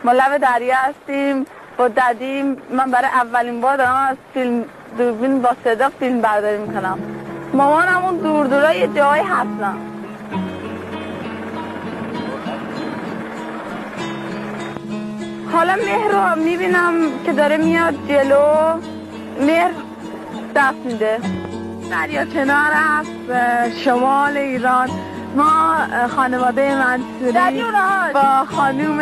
ما لب دریا هستیم با ددیم. من برای اولین بار دارم از فیلم دوربین با صدا فیلم برداری میکنم. مامانمون دور دورا یه جایی هستن. حالا مهر رو میبینم که داره میاد جلو. مهر دست میده. دریا کنار هست شمال ایران. ما خانواده منصوری با خانوم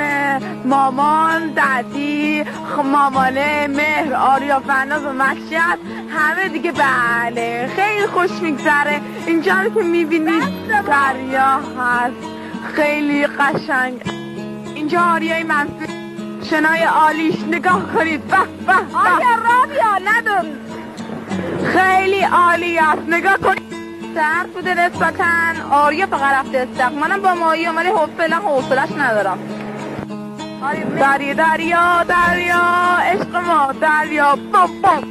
مامان، ددی، مامانه، مهر، آریا، فرناز و مکشت همه دیگه بله خیلی خوش میگذره. اینجا رو که میبینید دریا هست خیلی قشنگ. اینجا آریای منصوری شنای عالیش نگاه کنید. به به آیا رابیا ندون خیلی عالی است. نگاه کنید سرد بوده نسبتاً. آریا فقط رفته استخ. منم با ماهی ولی حوصله‌اش ندارم. دریا دریا عشق ما دریا بام بام.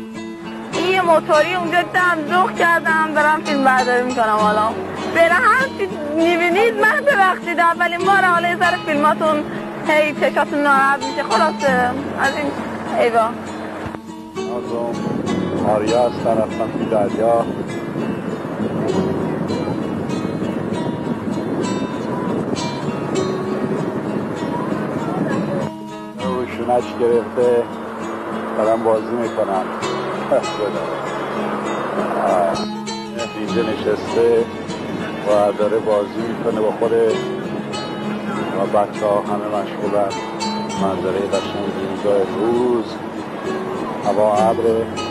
این موتوری اونجا دم کردم دارم فیلم برداری میکنم. حالا بره هر چی میبینید من ببخشید اولین بار حالا یه ذره فیلماتون هی چشاتون ناراحت میشه. خلاصه از این ایوا آریا از طرفتم تو دریا روشونش گرفته دارم بازی میکنم. اینجا نشسته و داره بازی میکنه با خودش و بچه ها همه مشغولن. منظره قشنگی اینجا روز هوا ابره.